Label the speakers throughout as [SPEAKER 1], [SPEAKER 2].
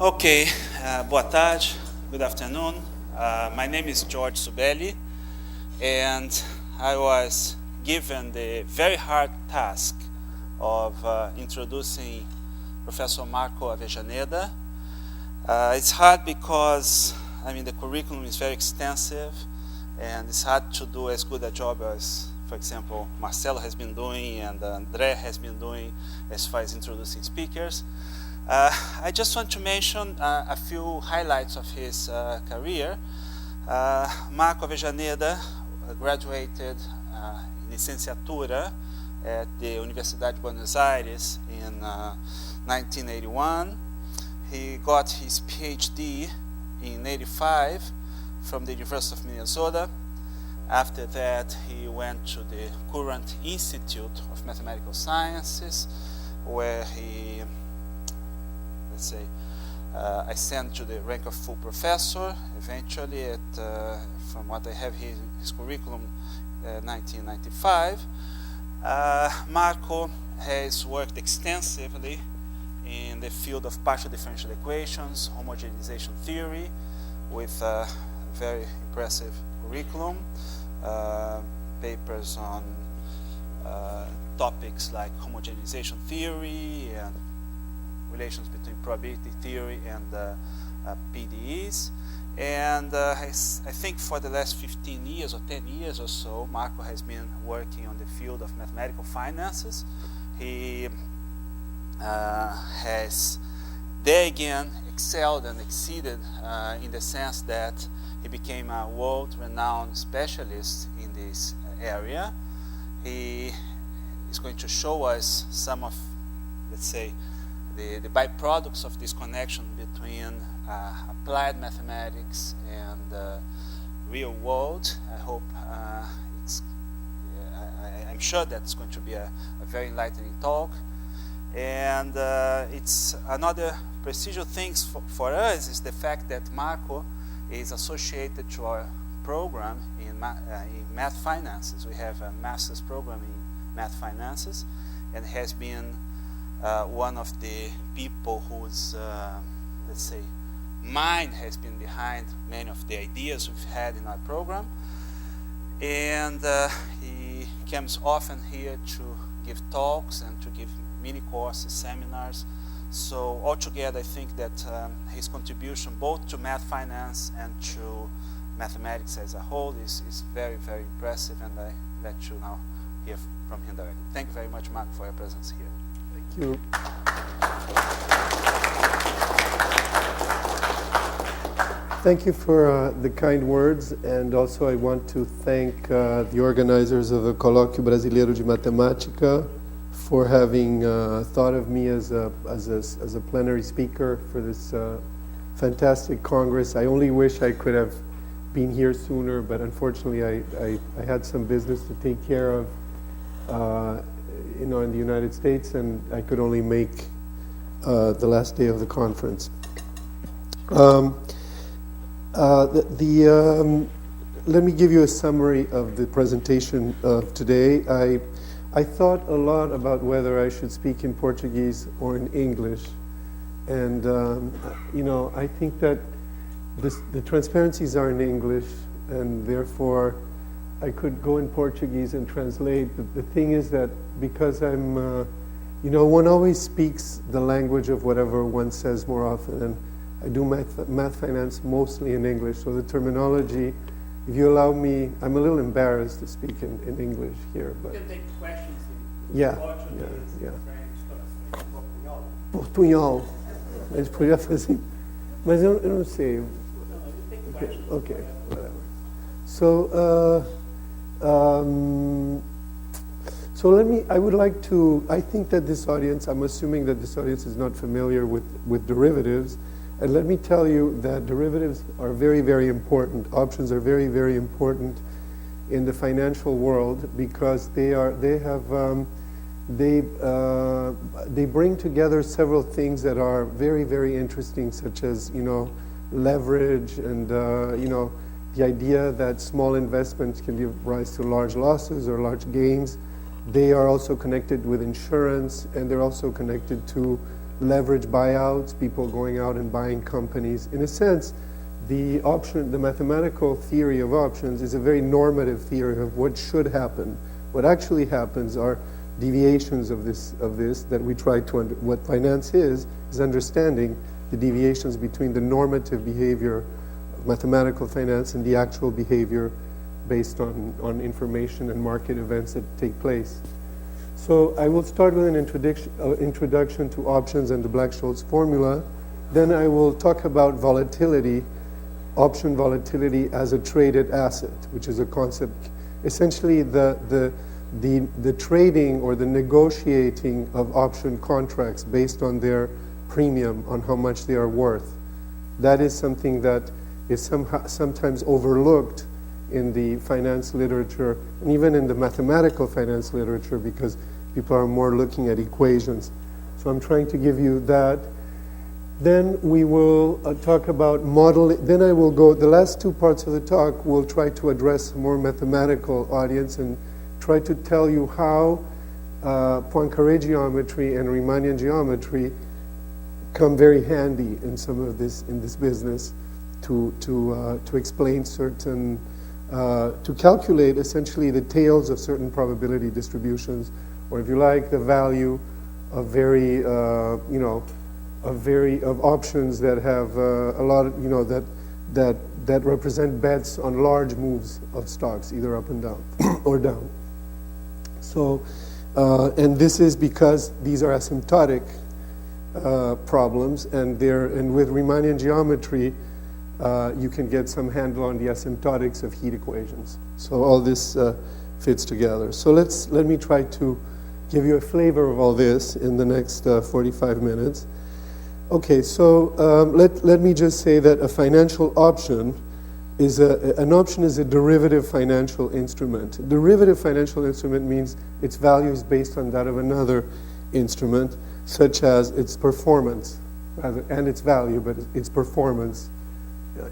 [SPEAKER 1] Okay, boa tarde, good afternoon. My name is George Subelli, and I was given the very hard task of introducing Professor Marco Avellaneda. It's hard because, the curriculum is very extensive, and it's hard to do as good a job as, for example, Marcelo has been doing and André has been doing as far as introducing speakers. I just want to mention a few highlights of his career. Marco Avellaneda graduated in licenciatura at the Universidade de Buenos Aires in 1981. He got his PhD in 85 from the University of Minnesota. After that, he went to the Courant Institute of Mathematical Sciences, where he ascended to the rank of full professor. Eventually, from what I have here, his curriculum, 1995. Marco has worked extensively in the field of partial differential equations, homogenization theory, with a very impressive curriculum, papers on topics like homogenization theory and relations between probability theory and PDEs. And I think for the last 15 years or 10 years or so, Marco has been working on the field of mathematical finances. He has there again excelled and exceeded in the sense that he became a world-renowned specialist in this area. He is going to show us some of, the byproducts of this connection between applied mathematics and real world. I hope I'm sure that it's going to be a very enlightening talk. And it's another prestigious thing for us is the fact that Marco is associated to our program in math finances. We have a master's program in math finances, and has been one of the people whose, mind has been behind many of the ideas we've had in our program. And he comes often here to give talks and to give mini courses, seminars. So altogether, I think that his contribution both to math finance and to mathematics as a whole is very, very impressive, and I let you now hear from him directly. Thank you very much, Mark, for your presence here.
[SPEAKER 2] Thank you. Thank you for the kind words, and also I want to thank the organizers of the Colóquio Brasileiro de Matemática for having thought of me as a plenary speaker for this fantastic Congress. I only wish I could have been here sooner, but unfortunately I had some business to take care of in the United States, and I could only make the last day of the conference. Let me give you a summary of the presentation of today. I thought a lot about whether I should speak in Portuguese or in English, and I think that the transparencies are in English, and therefore I could go in Portuguese and translate. The thing is that because I'm, one always speaks the language of whatever one says more often, and I do math finance mostly in English, so the terminology, if you allow me, I'm a little embarrassed to speak in English here. But
[SPEAKER 1] you can take questions in
[SPEAKER 2] Portuguese, French, Portunhol. A gente podia fazer, mas eu não sei. Okay, whatever. So I think that this audience, I'm assuming that this audience is not familiar with derivatives. And let me tell you that derivatives are very, very important. Options are very, very important in the financial world because they bring together several things that are very, very interesting, such as leverage and the idea that small investments can give rise to large losses or large gains. They are also connected with insurance, and they're also connected to leverage buyouts, people going out and buying companies. In a sense, the mathematical theory of options is a very normative theory of what should happen. What actually happens are deviations of this that we try to what finance is understanding the deviations between the normative behavior of mathematical finance and the actual behavior based on information and market events that take place. So I will start with an introduction to options and the Black-Scholes formula. Then I will talk about volatility, option volatility as a traded asset, which is a concept. Essentially, the trading or the negotiating of option contracts based on their premium, on how much they are worth. That is something that is sometimes overlooked in the finance literature, and even in the mathematical finance literature, because people are more looking at equations. So I'm trying to give you that. Then we will talk about modeling. Then I will go, the last two parts of the talk will try to address a more mathematical audience and try to tell you how Poincaré geometry and Riemannian geometry come very handy in some of this, in this business to explain certain, to calculate essentially the tails of certain probability distributions, or if you like, the value of very, of options that have a lot of, that represent bets on large moves of stocks, either up and down or down. So, and this is because these are asymptotic problems, and with Riemannian geometry, you can get some handle on the asymptotics of heat equations. So all this fits together. So let me try to give you a flavor of all this in the next 45 minutes. Okay, so let me just say that a financial option is an option is a derivative financial instrument. A derivative financial instrument means its value is based on that of another instrument, such as its performance, and its value, but its performance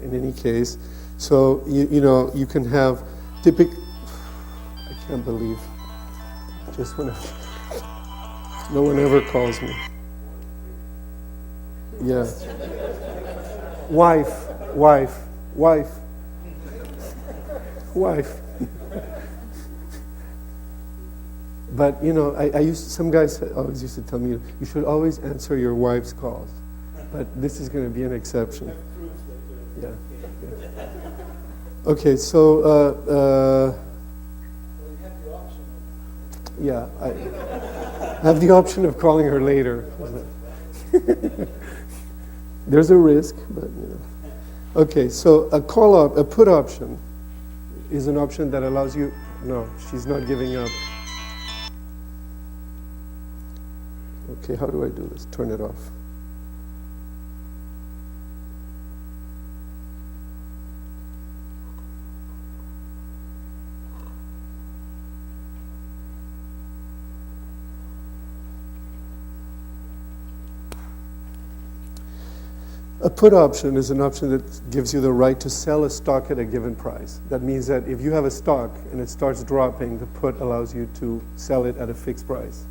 [SPEAKER 2] in any case. So you can have I can't believe, just when no one ever calls me. Yeah. Wife. But some guys always used to tell me, you should always answer your wife's calls. But this is going to be an exception. Yeah. Okay, so yeah, I have the option of calling her later. There's a risk, but Okay, so a put option is an option that allows you. No, she's not giving up. Okay, how do I do this? Turn it off. A put option is an option that gives you the right to sell a stock at a given price. That means that if you have a stock and it starts dropping, the put allows you to sell it at a fixed price.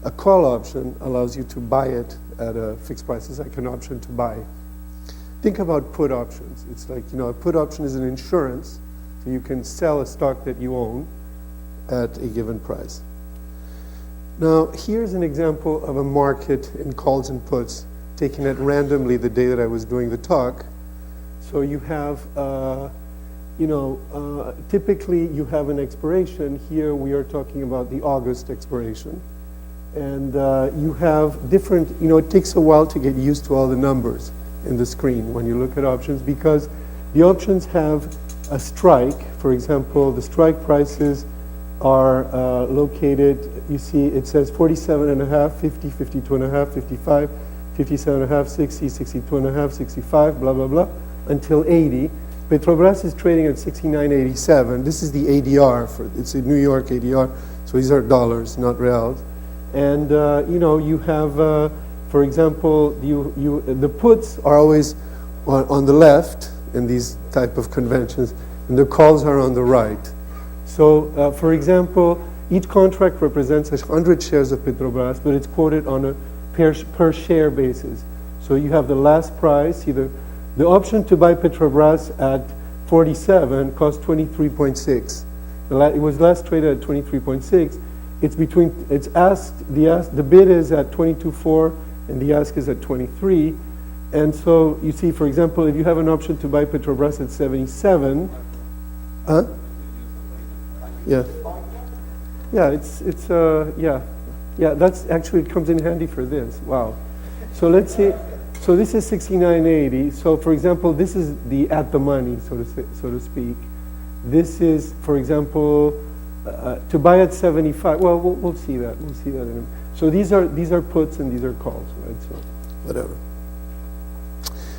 [SPEAKER 2] A call option allows you to buy it at a fixed price. It's like an option to buy. Think about put options. It's like, a put option is an insurance, so you can sell a stock that you own at a given price. Now, here's an example of a market in calls and puts taken at randomly the day that I was doing the talk. So you have, typically you have an expiration. Here we are talking about the August expiration. And you have different, it takes a while to get used to all the numbers in the screen when you look at options, because the options have a strike. For example, the strike prices are located, you see it says 47.5, 50, 52.5, 55, 57.5, 60, 62.5, 65, blah, blah, blah, until 80. Petrobras is trading at 69.87. This is the ADR, it's a New York ADR, so these are dollars, not reals. And, you have, for example, the puts are always on the left in these type of conventions, and the calls are on the right. So, for example, each contract represents 100 shares of Petrobras, but it's quoted on a per share basis. So you have the last price, either the option to buy Petrobras at 47 cost 23.6. It was last traded at 23.6. The bid is at 22.4 and the ask is at 23. And so you see, for example, if you have an option to buy Petrobras at 77, yeah, that's actually, it comes in handy for this. Wow. So let's see. So this is 69.80. So for example, this is the at the money, so to speak. This is, for example, to buy at 75. Well, we'll see that. We'll see that in a minute. So these are puts and these are calls, right? So whatever.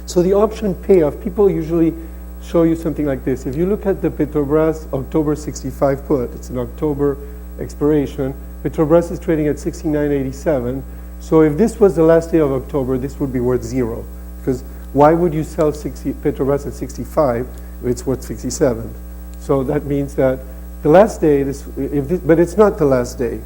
[SPEAKER 2] So the option payoff, people usually show you something like this. If you look at the Petrobras October 65 put, it's an October expiration. Petrobras is trading at 69.87. So if this was the last day of October, this would be worth 0. Because why would you sell Petrobras at 65 if it's worth 67? So that means that the last day, but it's not the last day.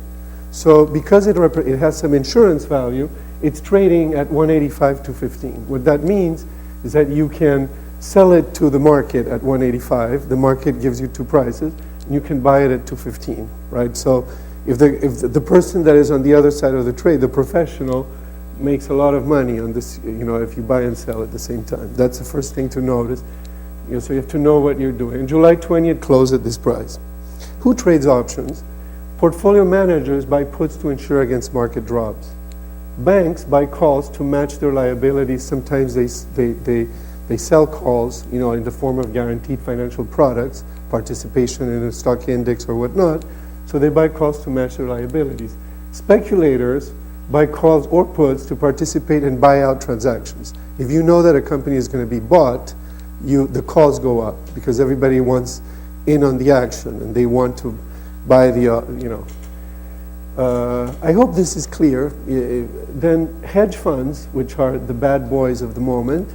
[SPEAKER 2] So because it has some insurance value, it's trading at 185.215. What that means is that you can sell it to the market at 185. The market gives you two prices, and you can buy it at 215, right? So if the person that is on the other side of the trade, the professional, makes a lot of money on this, if you buy and sell at the same time. That's the first thing to notice. So you have to know what you're doing. And July 20th closed at this price. Who trades options? Portfolio managers buy puts to insure against market drops. Banks buy calls to match their liabilities. Sometimes they sell calls, in the form of guaranteed financial products, participation in a stock index or whatnot. So they buy calls to match their liabilities. Speculators buy calls or puts to participate in buyout transactions. If you know that a company is going to be bought, the calls go up because everybody wants in on the action and they want to buy the, I hope this is clear. Then hedge funds, which are the bad boys of the moment,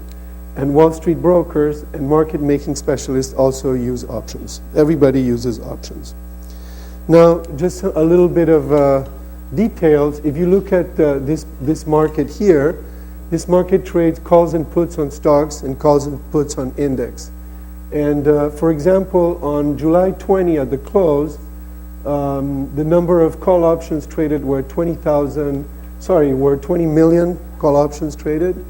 [SPEAKER 2] and Wall Street brokers and market making specialists also use options. Everybody uses options. Now, just a little bit of details. If you look at this market here, this market trades calls and puts on stocks and calls and puts on index. And for example, on July 20 at the close, the number of call options traded were 20 million call options traded,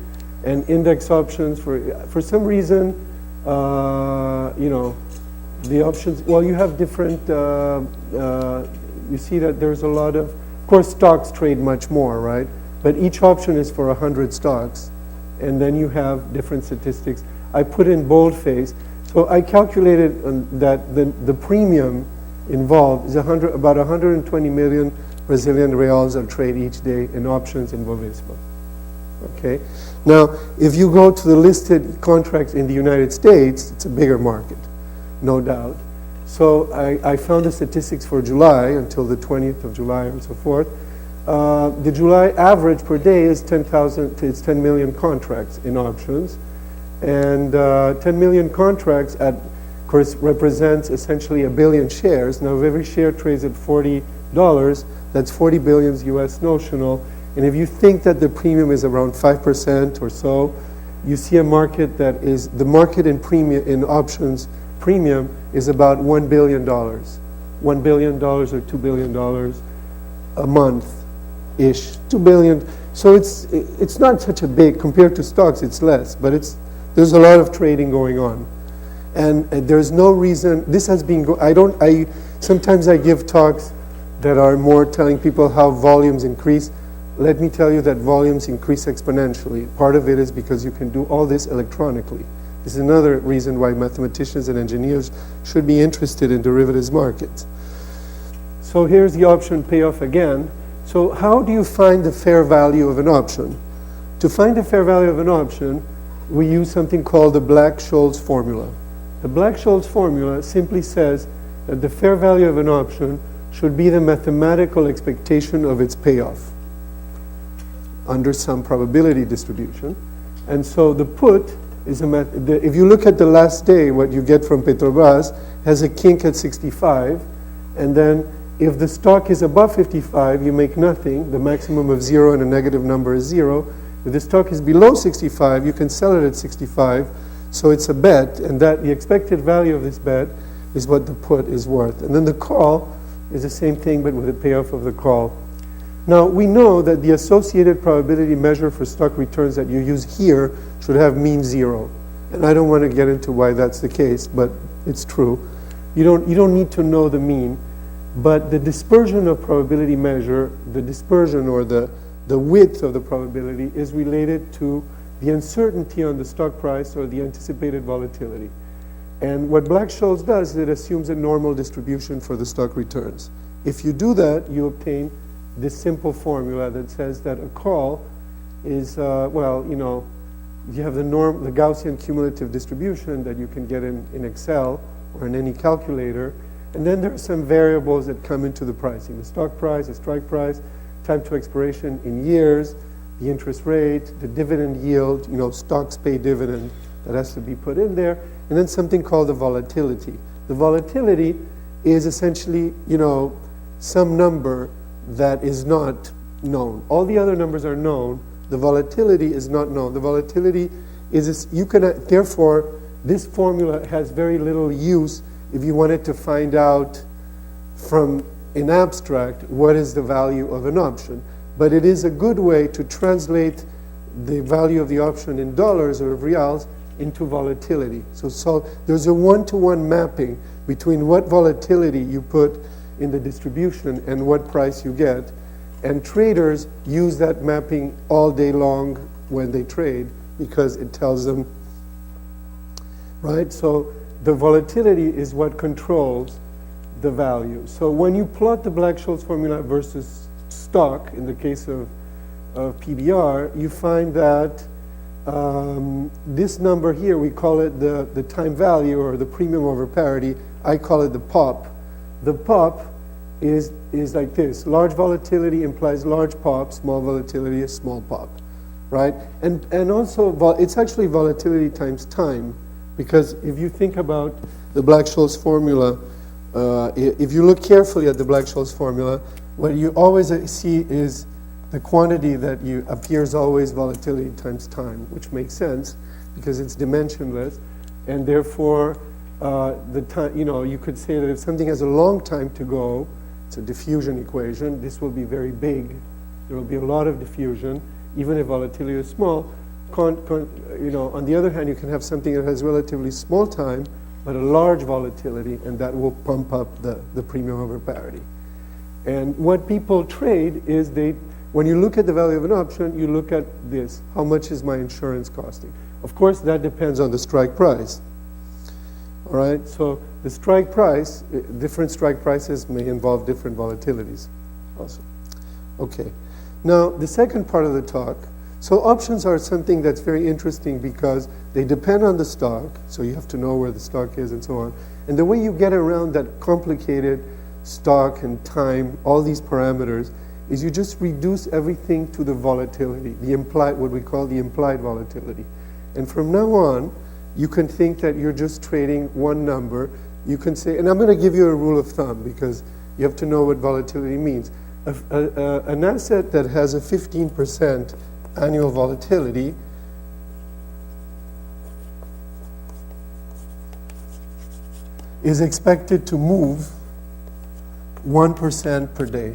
[SPEAKER 2] and index options for some reason, the options, well, you have different, you see that there's a lot of course, stocks trade much more, right? But each option is for 100 stocks, and then you have different statistics. I put in boldface. So I calculated that the premium involved is about 120 million Brazilian reals of trade each day in options in Bovespa. Okay. Now, if you go to the listed contracts in the United States, it's a bigger market, no doubt. So I found the statistics for July until the 20th of July and so forth. The July average per day is 10 million contracts in options. And 10 million contracts of course represents essentially 1 billion shares. Now if every share trades at $40, that's 40 billion US notional. And if you think that the premium is around 5% or so, you see a market that is, the market in premium, in options premium is about $1 billion. $1 billion or $2 billion a month-ish, 2 billion. So it's not such a big, compared to stocks, it's less, but there's a lot of trading going on. And there's no reason, this has been, sometimes I give talks that are more telling people how volumes increase. Let me tell you that volumes increase exponentially. Part of it is because you can do all this electronically. This is another reason why mathematicians and engineers should be interested in derivatives markets. So here's the option payoff again. So how do you find the fair value of an option? To find the fair value of an option, we use something called the Black-Scholes Formula. The Black-Scholes Formula simply says that the fair value of an option should be the mathematical expectation of its payoff under some probability distribution. And so the put is if you look at the last day, what you get from Petrobras has a kink at 65, and then if the stock is above 55, you make nothing. The maximum of 0 and a negative number is 0. If the stock is below 65, you can sell it at 65. So it's a bet, and that the expected value of this bet is what the put is worth. And then the call is the same thing, but with a payoff of the call. Now, we know that the associated probability measure for stock returns that you use here should have mean 0. And I don't want to get into why that's the case, but it's true. You don't need to know the mean, but the dispersion of probability measure, the dispersion or the width of the probability is related to the uncertainty on the stock price or the anticipated volatility. And what Black-Scholes does is it assumes a normal distribution for the stock returns. If you do that, you obtain this simple formula that says that a call is, well, you know, you have the Gaussian cumulative distribution that you can get in Excel or in any calculator, and then there are some variables that come into the pricing: the stock price, the strike price, time to expiration in years, the interest rate, the dividend yield, you know, stocks pay dividend, that has to be put in there, and then something called the volatility. The volatility is essentially, you know, some number that is not known. All the other numbers are known. The volatility is not known. The volatility is, you can, therefore, this formula has very little use if you wanted to find out from in abstract what is the value of an option. But it is a good way to translate the value of the option in dollars or reals into volatility. So there's a one-to-one mapping between what volatility you put in the distribution and what price you get. And traders use that mapping all day long when they trade because it tells them, right? So the volatility is what controls the value. So when you plot the Black-Scholes formula versus stock, in the case of PBR, you find that this number here, we call it the time value or the premium over parity. I call it the POP. The POP is like this. Large volatility implies large POP, small volatility is small POP, right? And also, it's actually volatility times time, because if you think about the Black-Scholes formula, if you look carefully at the Black-Scholes formula, what you always see is the quantity that appears always volatility times time, which makes sense because it's dimensionless, and therefore the time, you know, you could say that if something has a long time to go, it's a diffusion equation, this will be very big. There will be a lot of diffusion, even if volatility is small. You know, on the other hand, you can have something that has relatively small time, but a large volatility, and that will pump up the premium over parity. And what people trade is when you look at the value of an option, you look at this. How much is my insurance costing? Of course, that depends on the strike price. All right, so the strike price, different strike prices may involve different volatilities also. Okay, now the second part of the talk. So options are something that's very interesting because they depend on the stock, so you have to know where the stock is and so on. And the way you get around that complicated stock and time, all these parameters, is you just reduce everything to the volatility, the implied, what we call the implied volatility. And from now on, you can think that you're just trading one number. You can say, and I'm going to give you a rule of thumb because you have to know what volatility means. An asset that has a 15% annual volatility is expected to move 1% per day.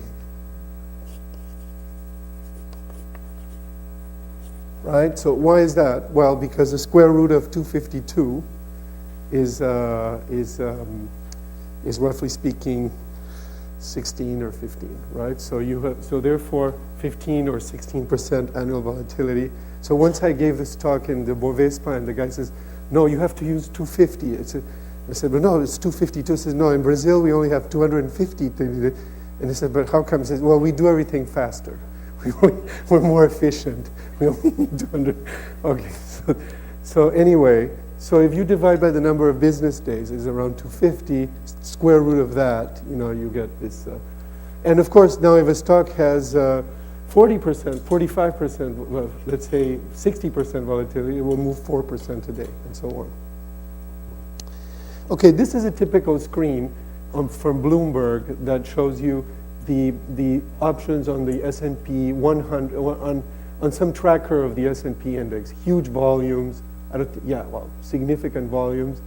[SPEAKER 2] Right? So why is that? Well, because the square root of 252 is roughly speaking 16 or 15, right? So so therefore 15 or 16% annual volatility. So once I gave this talk in the Bovespa, and the guy says, no, you have to use 250. I said, but no, it's 252. He says, no, in Brazil we only have 250. And he said, but how come? He says, well, we do everything faster. We're more efficient. We only need 200. Okay, so anyway, so if you divide by the number of business days, it's around 250, square root of that, you know, you get this. And of course, now if a stock has 40%, 45%, well, let's say 60% volatility, it will move 4% a day, and so on. Okay, this is a typical screen from Bloomberg that shows you the options on the S&P 100 on some tracker of the S&P index. Huge volumes. Significant volumes.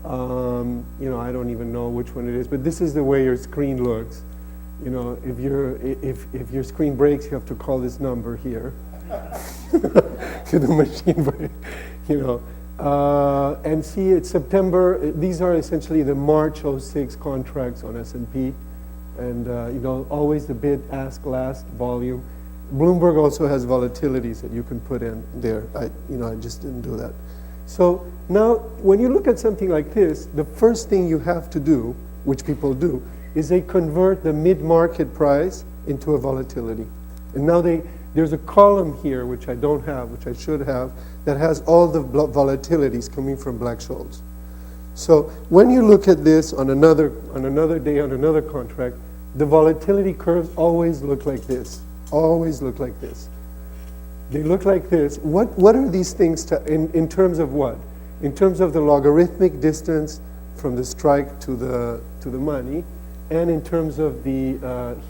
[SPEAKER 2] I don't even know which one it is, but this is the way your screen looks. If your screen breaks, you have to call this number here. To the machine break, and see, it's September. These are essentially the March 06 contracts on S&P, and always the bid, ask, last volume. Bloomberg also has volatilities that you can put in there. I just didn't do that. So now, when you look at something like this, the first thing you have to do, which people do, is they convert the mid-market price into a volatility. And now there's a column here, which I don't have, which I should have, that has all the volatilities coming from Black-Scholes. So when you look at this on another day, on another contract, the volatility curves always look like this. Always look like this. They look like this. What are these things in terms of what? In terms of the logarithmic distance from the strike to the money, and in terms of the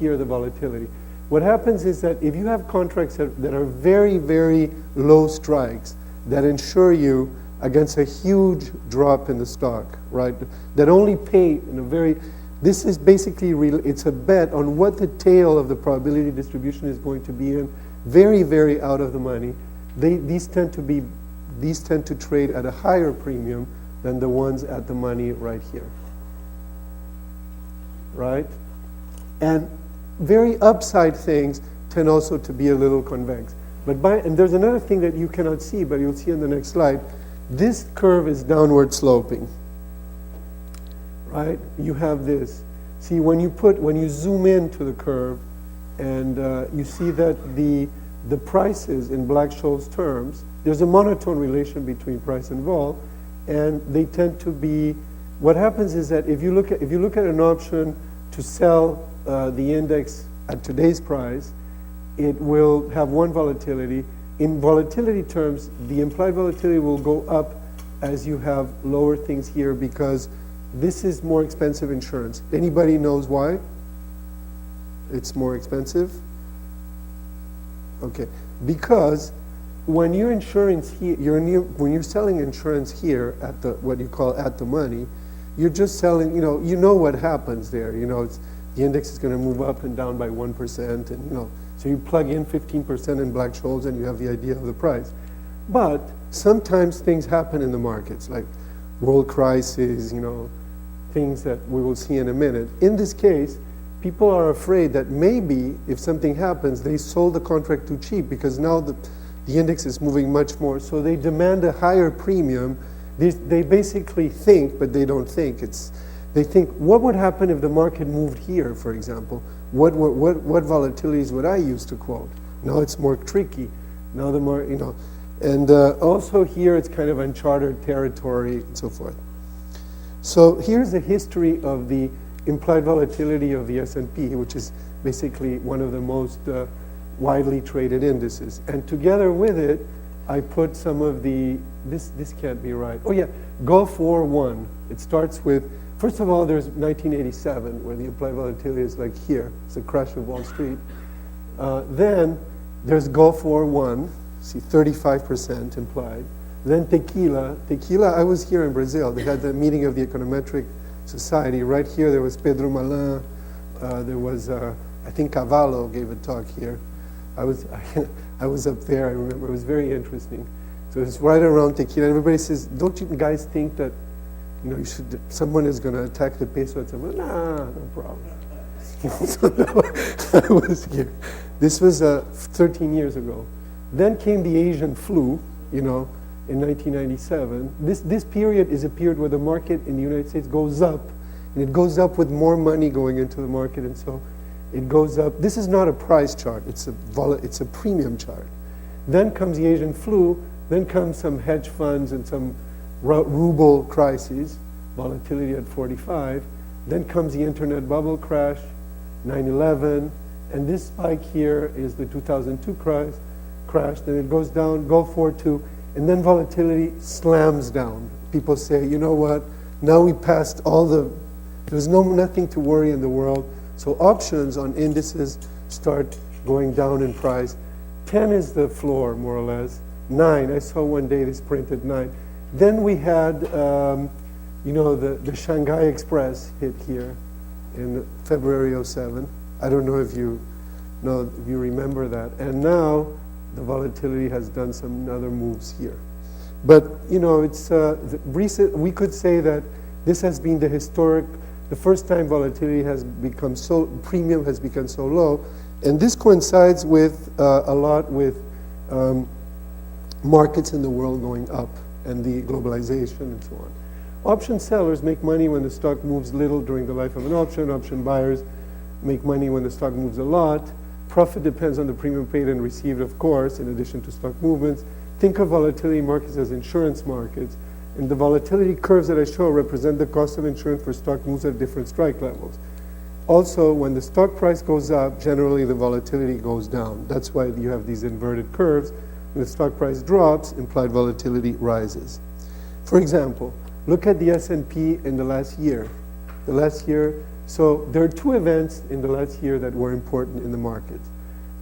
[SPEAKER 2] volatility. What happens is that if you have contracts that are very, very low strikes that insure you against a huge drop in the stock, right? That only pay in a very, this is basically it's a bet on what the tail of the probability distribution is going to be in, very, very out of the money. These tend to trade at a higher premium than the ones at the money right here, right? And very upside things tend also to be a little convex. And there's another thing that you cannot see, but you'll see in the next slide. This curve is downward sloping, right? You have this. See, when you zoom into the curve, and you see that the prices in Black-Scholes terms, there's a monotone relation between price and vol, and they tend to be. What happens is that if you look at an option to sell the index at today's price, it will have one volatility. In volatility terms, the implied volatility will go up as you have lower things here because this is more expensive insurance. Anybody knows why? It's more expensive? Okay, because when you're insurance here, when you're selling insurance here at what you call at the money, you're just selling. You know what happens there. The index is going to move up and down by 1%, and so you plug in 15% in Black-Scholes, and you have the idea of the price. But sometimes things happen in the markets, like world crises, things that we will see in a minute. In this case, people are afraid that maybe if something happens, they sold the contract too cheap because now the index is moving much more, so they demand a higher premium. They basically think, but they don't think. They think, what would happen if the market moved here, for example? What volatilities would I use to quote? Now it's more tricky. Now the more, and also here it's kind of uncharted territory and so forth. So here's the history of the implied volatility of the S&P, which is basically one of the most widely traded indices. And together with it, I put some of this can't be right. Oh yeah, Gulf War I. It starts with, first of all, there's 1987, where the implied volatility is like here. It's a crash of Wall Street. Then there's Gulf War I, see 35% implied. Then tequila, I was here in Brazil. They had the meeting of the Econometric Society. Right here, there was Pedro Malin. There was, I think Cavallo gave a talk here. I was up there, I remember. It was very interesting. So it's right around tequila. Everybody says, don't you guys think that someone is going to attack the peso? I said, well, nah, no problem. So I was here. This was 13 years ago. Then came the Asian flu, in 1997. This period is a period where the market in the United States goes up, and it goes up with more money going into the market, and so it goes up. This is not a price chart, it's a premium chart. Then comes the Asian flu, then comes some hedge funds and some ruble crises, volatility at 45. Then comes the internet bubble crash, 9/11, and this spike here is the 2002 crash. Then it goes down, Gulf War II, and then volatility slams down. People say, you know what? Now we passed all the There's nothing to worry in the world. So options on indices start going down in price. 10 is the floor, more or less. 9, I saw one day this printed 9. Then we had, the Shanghai Express hit here in February '07. I don't know if you remember that. And now the volatility has done some other moves here. But, it's recent. We could say that this has been the first time volatility has become premium has become so low. And this coincides with a lot with markets in the world going up and the globalization and so on. Option sellers make money when the stock moves little during the life of an option. Option buyers make money when the stock moves a lot. Profit depends on the premium paid and received, of course, in addition to stock movements. Think of volatility markets as insurance markets. And the volatility curves that I show represent the cost of insurance for stock moves at different strike levels. Also, when the stock price goes up, generally the volatility goes down. That's why you have these inverted curves. When the stock price drops, implied volatility rises. For example, look at the S&P in the last year. So there are two events in the last year that were important in the markets.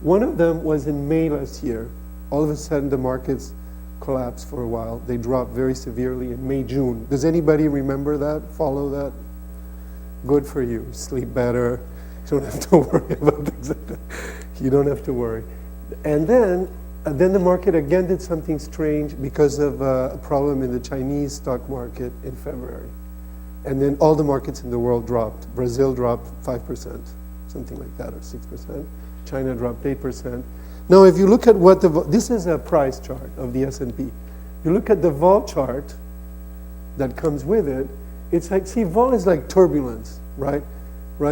[SPEAKER 2] One of them was in May last year. All of a sudden the markets collapsed for a while. They dropped very severely in May, June. Does anybody remember that, follow that? Good for you, sleep better. You don't have to worry about things like that. You don't have to worry. And then the market again did something strange because of a problem in the Chinese stock market in February. And then all the markets in the world dropped. Brazil dropped 5%, something like that, or 6%. China dropped 8%. Now, if you look at this is a price chart of the S&P. You look at the vol chart that comes with it, it's like, see, vol is like turbulence, right?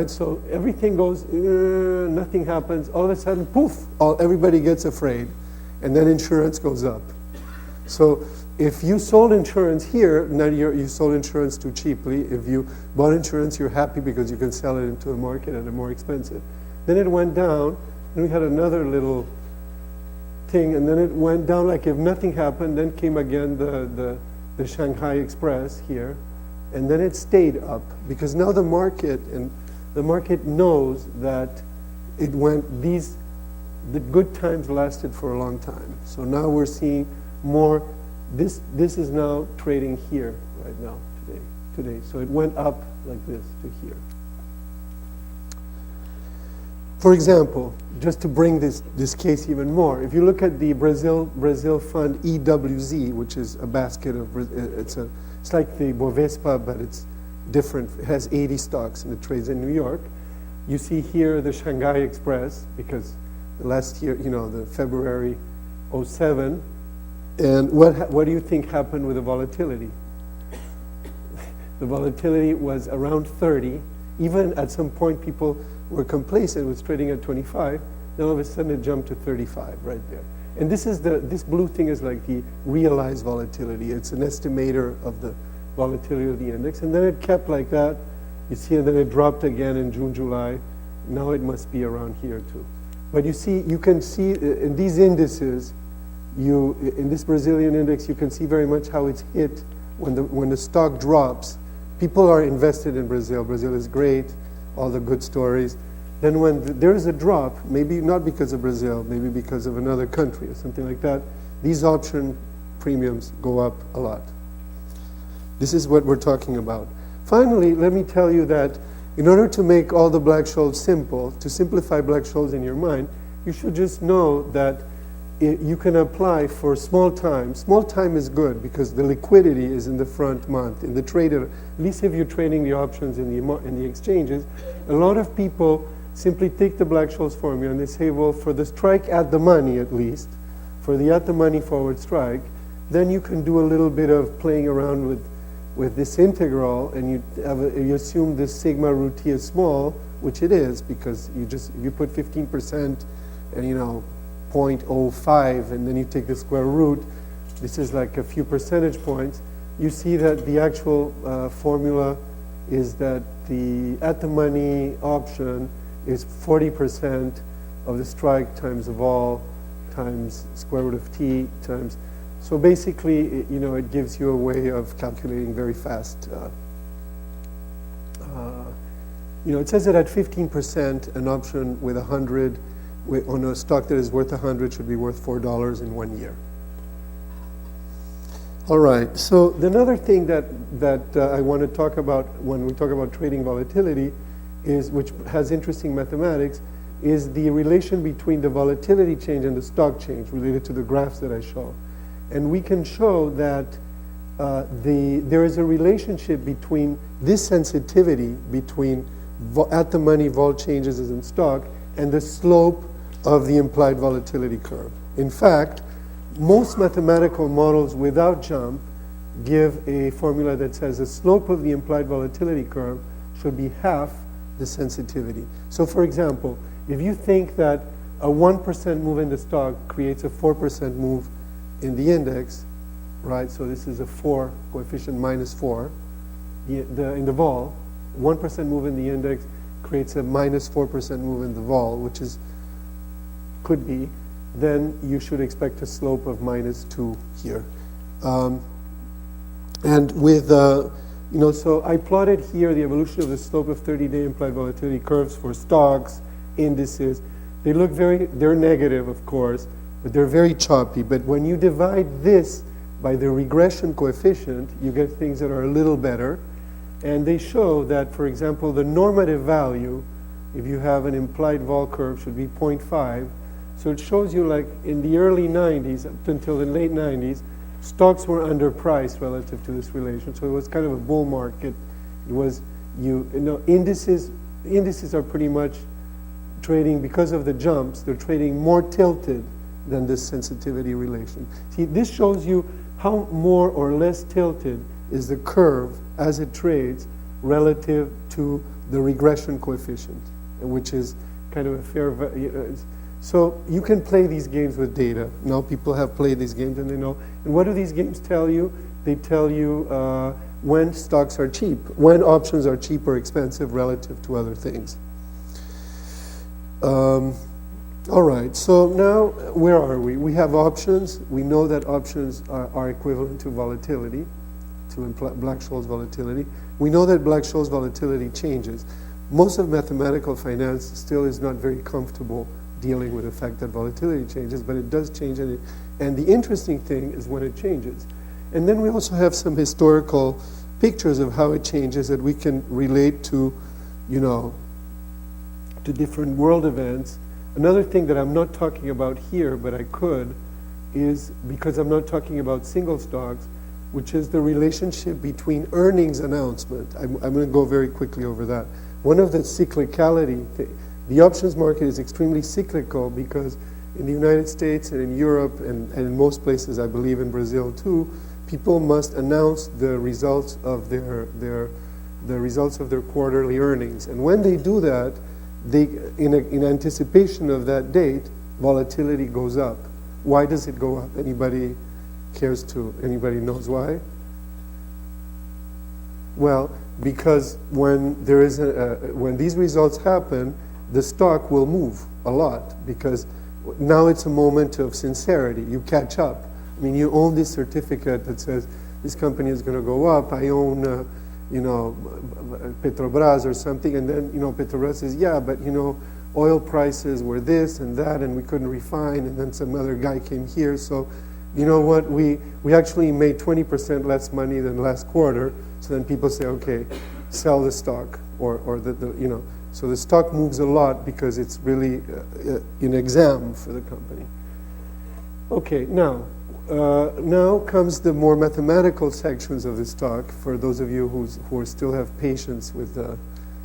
[SPEAKER 2] So everything goes, nothing happens. All of a sudden, poof, everybody gets afraid. And then insurance goes up. So if you sold insurance here, now you sold insurance too cheaply. If you bought insurance, you're happy because you can sell it into the market at a more expensive. Then it went down, and we had another little thing, and then it went down like if nothing happened. Then came again the Shanghai Express here, and then it stayed up because now the market knows that the good times lasted for a long time. So now we're seeing more. This is now trading here right now today. So it went up like this to here. For example, just to bring this case even more, if you look at the Brazil fund EWZ, which is a basket of, it's like the Bovespa, but it's different. It has 80 stocks and it trades in New York. You see here the Shanghai Express, because the last year, the February '07. And what do you think happened with the volatility? The volatility was around 30. Even at some point, people were complacent. It was trading at 25. Then all of a sudden, it jumped to 35 right there. And this blue thing is like the realized volatility. It's an estimator of the volatility of the index. And then it kept like that. You see, and then it dropped again in June, July. Now it must be around here too. But you can see in these indices, in this Brazilian index, you can see very much how it's hit when the stock drops. People are invested in Brazil. Brazil is great, all the good stories. Then when there is a drop, maybe not because of Brazil, maybe because of another country or something like that, these option premiums go up a lot. This is what we're talking about. Finally, let me tell you that in order to make all the Black-Scholes simple, to simplify Black-Scholes in your mind, you should just know that you can apply for small time. Small time is good because the liquidity is in the front month. In the trader, at least if you're trading the options in the exchanges, a lot of people simply take the Black-Scholes formula and they say, well, for the strike at the money at least, for the at the money forward strike, then you can do a little bit of playing around with this integral, and you assume this sigma root t is small, which it is, because if you put 15% and 0.05, and then you take the square root, this is like a few percentage points. You see that the actual formula is that the at the money option is 40% of the strike times the vol times square root of t times. So basically, it gives you a way of calculating very fast it says that at 15%, an option with 100, on a stock that is worth 100 should be worth $4 in 1 year. All right, so another thing that I want to talk about when we talk about trading volatility which has interesting mathematics, is the relation between the volatility change and the stock change related to the graphs that I show. And we can show that there is a relationship between this sensitivity between at-the-money vol changes in stock and the slope of the implied volatility curve. In fact, most mathematical models without jump give a formula that says the slope of the implied volatility curve should be half the sensitivity. So for example, if you think that a 1% move in the stock creates a 4% move in the index, right? So this is a 4 coefficient minus 4 in the vol. 1% move in the index creates a minus 4% move in the vol, which could be. Then you should expect a slope of minus 2 here. And with, so I plotted here the evolution of the slope of 30-day implied volatility curves for stocks, indices. They look they're negative, of course, but they're very choppy. But when you divide this by the regression coefficient, you get things that are a little better. And they show that, for example, the normative value, if you have an implied vol curve, should be 0.5. So it shows you, like in the early 90s up until the late 90s, stocks were underpriced relative to this relation. So it was kind of a bull market. It was, indices are pretty much trading, because of the jumps, they're trading more tilted than this sensitivity relation. See, this shows you how more or less tilted is the curve as it trades relative to the regression coefficient, which is kind of a fair so you can play these games with data. Now people have played these games and they know. And what do these games tell you? They tell you when stocks are cheap, when options are cheap or expensive relative to other things. All right, so now where are we? We have options. We know that options are equivalent to volatility, to Black-Scholes volatility. We know that Black-Scholes volatility changes. Most of mathematical finance still is not very comfortable dealing with the fact that volatility changes, but it does change, and the interesting thing is when it changes. And then we also have some historical pictures of how it changes that we can relate to, to different world events. Another thing that I'm not talking about here, but I could, is because I'm not talking about single stocks, which is the relationship between earnings announcement. I'm going to go very quickly over that. One of the cyclicality the options market is extremely cyclical because in the United States and in Europe and in most places, I believe in Brazil too, people must announce the results of their quarterly earnings. And when they do that, in anticipation of that date, volatility goes up. Why does it go up? Anybody knows why? Well, because when these results happen, the stock will move a lot because now it's a moment of sincerity. You catch up. I mean, you own this certificate that says this company is going to go up. I own, Petrobras or something, and then Petrobras says, yeah, but oil prices were this and that, and we couldn't refine, and then some other guy came here. So, you know what? We actually made 20% less money than last quarter. So then people say, okay, sell the stock, or So the stock moves a lot because it's really an exam for the company. Okay, now comes the more mathematical sections of the stock. For those of you who still have patience with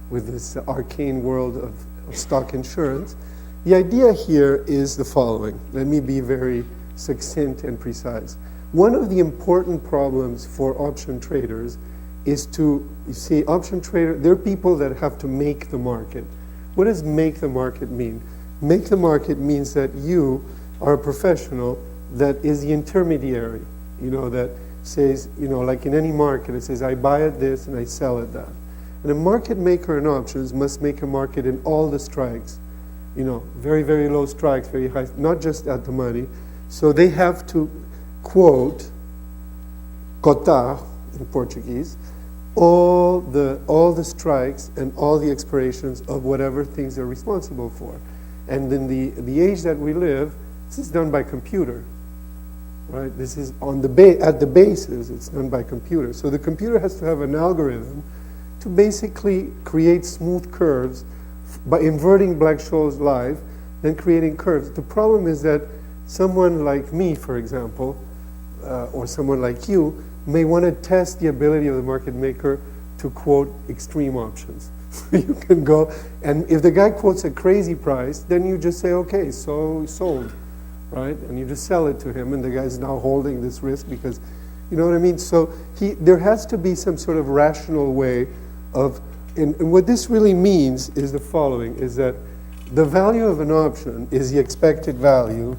[SPEAKER 2] this arcane world of stock insurance, the idea here is the following. Let me be very succinct and precise. One of the important problems for option traders is to see option trader, they're people that have to make the market. What does make the market mean? Make the market means that you are a professional that is the intermediary, that says, like in any market, it says, I buy at this and I sell at that. And a market maker in options must make a market in all the strikes, very, very low strikes, very high, not just at the money. So they have to quote, cotar in Portuguese, all the strikes and all the expirations of whatever things they're responsible for. And in the age that we live, this is done by computer, right? This is at the basis, it's done by computer. So the computer has to have an algorithm to basically create smooth curves by inverting Black-Scholes live, then creating curves. The problem is that someone like me, for example, or someone like you, may want to test the ability of the market maker to quote extreme options. You can go, and if the guy quotes a crazy price, then you just say, okay, so sold, right? And you just sell it to him, and the guy's now holding this risk because, you know what I mean? So there has to be some sort of rational way of, and what this really means is the following, is that the value of an option is the expected value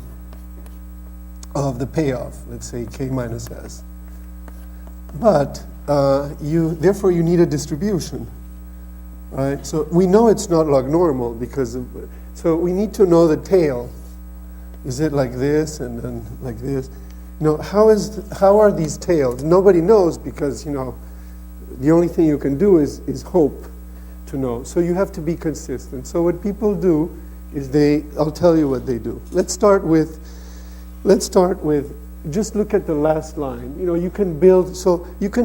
[SPEAKER 2] of the payoff, let's say K minus S. But therefore you need a distribution, right? So we know it's not log normal so we need to know the tail. Is it like this and then like this? You know, how are these tails? Nobody knows because, you know, the only thing you can do is hope to know. So you have to be consistent. So what people do is I'll tell you what they do. Let's start with just look at the last line. You know, you can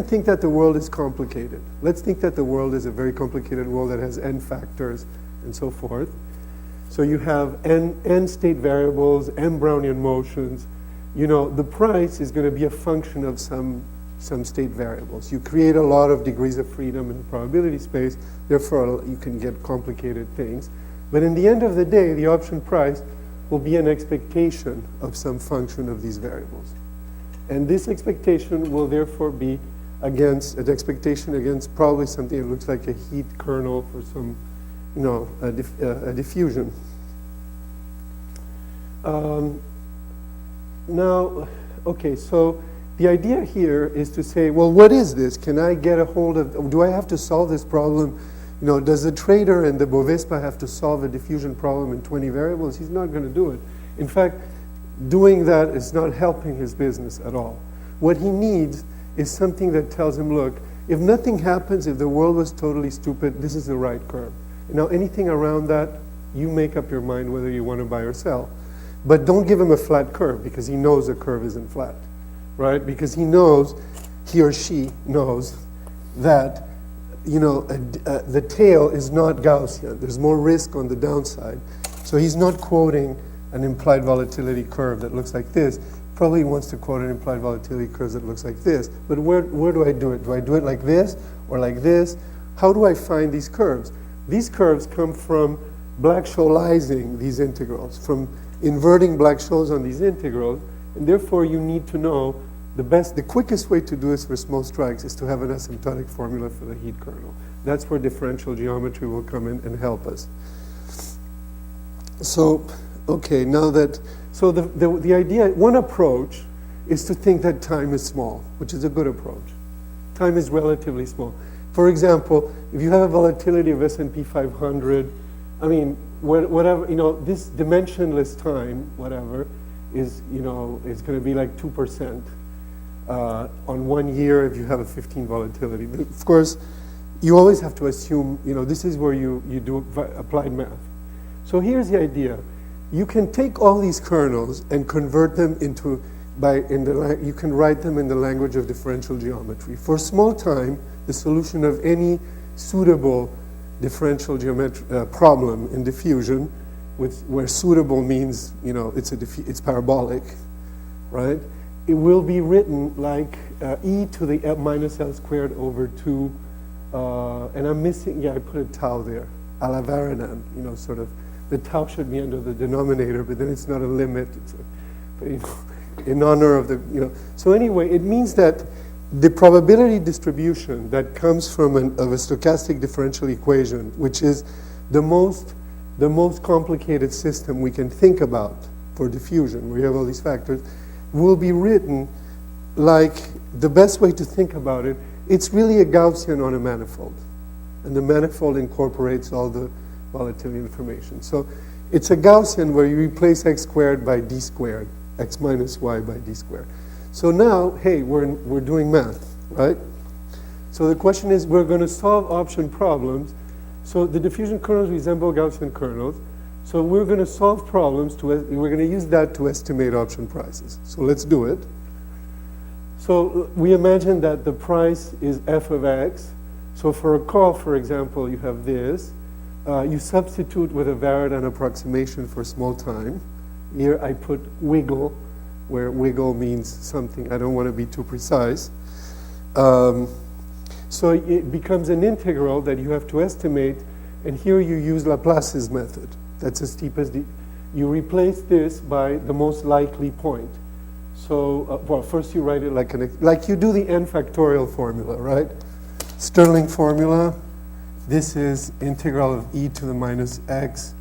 [SPEAKER 2] think that the world is complicated. Let's think that the world is a very complicated world that has n factors and so forth. So you have n state variables, n Brownian motions. You know, the price is going to be a function of some state variables. You create a lot of degrees of freedom in the probability space, therefore you can get complicated things. But in the end of the day, the option price will be an expectation of some function of these variables. And this expectation will therefore be against probably something that looks like a heat kernel for some, you know, a diffusion. Now, okay, so the idea here is to say, well, what is this? Can I get a hold of, do I have to solve this problem? You know, does the trader and the Bovespa have to solve a diffusion problem in 20 variables? He's not going to do it. In fact, doing that is not helping his business at all. What he needs is something that tells him, look, if nothing happens, if the world was totally stupid, this is the right curve. Now, anything around that, you make up your mind whether you want to buy or sell. But don't give him a flat curve because he knows the curve isn't flat, right? Because he or she knows that, you know, the tail is not Gaussian. There's more risk on the downside. So he's not quoting an implied volatility curve that looks like this. Probably wants to quote an implied volatility curve that looks like this. But where do I do it? Do I do it like this or like this? How do I find these curves? These curves come from Black-Scholeizing these integrals, from inverting Black-Scholes on these integrals. And therefore, you need to know the quickest way to do this for small strikes is to have an asymptotic formula for the heat kernel. That's where differential geometry will come in and help us. So, okay, now that, so the idea, one approach is to think that time is small, which is a good approach. Time is relatively small. For example, if you have a volatility of S&P 500, I mean, whatever, you know, this dimensionless time, whatever, is, you know, is going to be like 2%. On 1 year if you have a 15 volatility. But of course, you always have to assume, you know, this is where you do applied math. So here's the idea. You can take all these kernels and convert them into, you can write them in the language of differential geometry. For small time, the solution of any suitable differential problem in diffusion, where suitable means, you know, it's parabolic, right? It will be written like e to the minus L squared over 2, and I'm missing, yeah, I put a tau there, a la Avellaneda, you know, sort of, the tau should be under the denominator, but then it's not a limit, you know, in honor of the, you know. So anyway, it means that the probability distribution that comes from of a stochastic differential equation, which is the most complicated system we can think about for diffusion, where you have all these factors, will be written like, the best way to think about it, it's really a Gaussian on a manifold. And the manifold incorporates all the volatility information. So it's a Gaussian where you replace x squared by d squared, x minus y by d squared. So now, hey, we're doing math, right? So the question is, we're going to solve option problems. So the diffusion kernels resemble Gaussian kernels. So we're going to solve problems, we're going to use that to estimate option prices. So let's do it. So we imagine that the price is f of x. So for a call, for example, you have this. You substitute with a variant and approximation for small time. Here I put wiggle, where wiggle means something. I don't want to be too precise. So it becomes an integral that you have to estimate, and here you use Laplace's method. That's the steepest. You replace this by the most likely point. So, well, first you write it like you do the n factorial formula, right? Stirling formula. This is integral of e to the minus x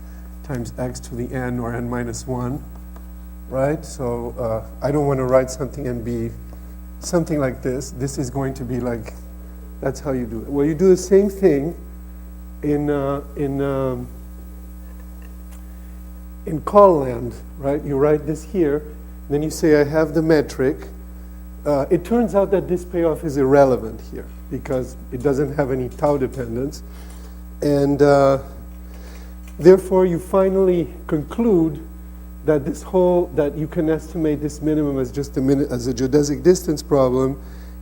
[SPEAKER 2] times x to the n, or n minus 1, right? So I don't want to write something and be something like this. This is going to be like, that's how you do it. Well, you do the same thing in call land, right? You write this here, then you say I have the metric. It turns out that this payoff is irrelevant here because it doesn't have any tau dependence. And therefore, you finally conclude that that you can estimate this minimum as just as a geodesic distance problem.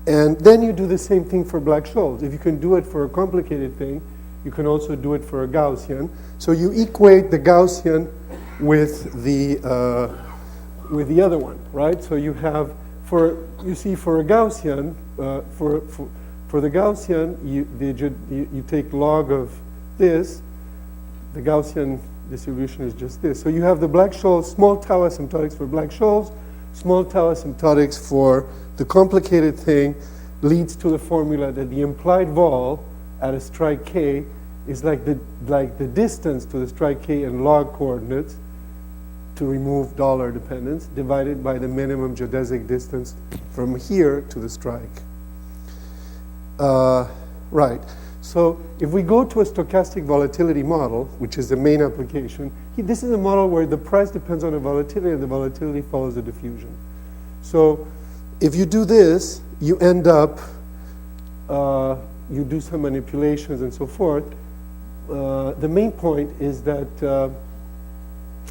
[SPEAKER 2] And then you do the same thing for Black-Scholes. If you can do it for a complicated thing, you can also do it for a Gaussian. So you equate the Gaussian with the other one, right? So you have, for a Gaussian, for the Gaussian, you take log of this. The Gaussian distribution is just this. So you have the Black-Scholes, small tau asymptotics for Black-Scholes, small tau asymptotics for the complicated thing leads to the formula that the implied vol at a strike k is like the distance to the strike k in log coordinates to remove dollar dependence divided by the minimum geodesic distance from here to the strike. Right. So if we go to a stochastic volatility model, which is the main application, this is a model where the price depends on the volatility and the volatility follows the diffusion. So if you do this, you end up, you do some manipulations and so forth. The main point is that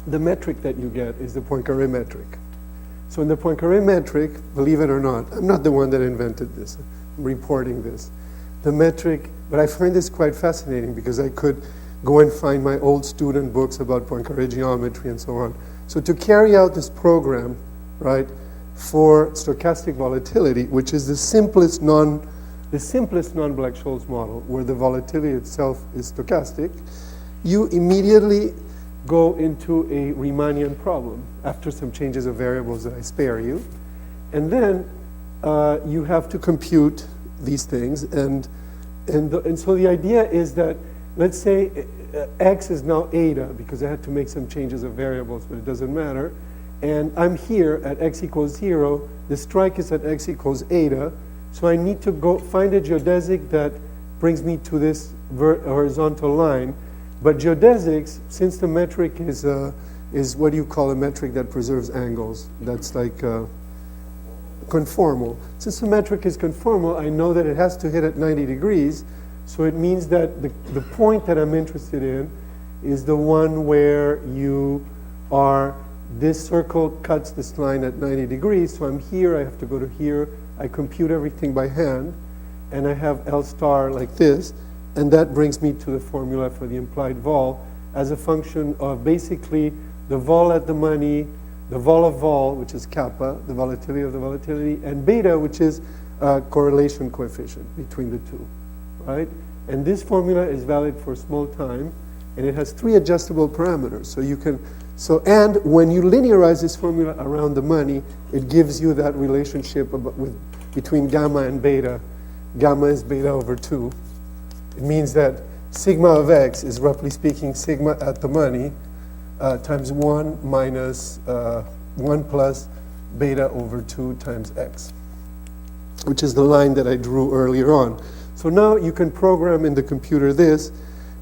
[SPEAKER 2] the metric that you get is the Poincaré metric. So in the Poincaré metric, believe it or not, I'm not the one that invented this. I'm reporting this. The metric, but I find this quite fascinating because I could go and find my old student books about Poincaré geometry and so on. So to carry out this program, right, for stochastic volatility, which is the simplest non-Black-Scholes model, where the volatility itself is stochastic, you immediately go into a Riemannian problem after some changes of variables that I spare you. And then you have to compute these things. And so the idea is that, let's say x is now eta, because I had to make some changes of variables, but it doesn't matter. And I'm here at x equals 0. The strike is at x equals eta. So I need to go find a geodesic that brings me to this horizontal line. But geodesics, since the metric is what you call a metric that preserves angles, that's like conformal. Since the metric is conformal, I know that it has to hit at 90 degrees. So it means that the point that I'm interested in is the one where you are, this circle cuts this line at 90 degrees. So I'm here, I have to go to here. I compute everything by hand, and I have L star like this, and that brings me to the formula for the implied vol as a function of basically the vol at the money, the vol of vol, which is kappa, the volatility of the volatility, and beta, which is a correlation coefficient between the two, right? And this formula is valid for small time, and it has 3 adjustable parameters. So you can, and when you linearize this formula around the money, it gives you that relationship between gamma and beta. Gamma is beta over 2. It means that sigma of x is, roughly speaking, sigma at the money times 1 minus 1 plus beta over 2 times x, which is the line that I drew earlier on. So now you can program in the computer this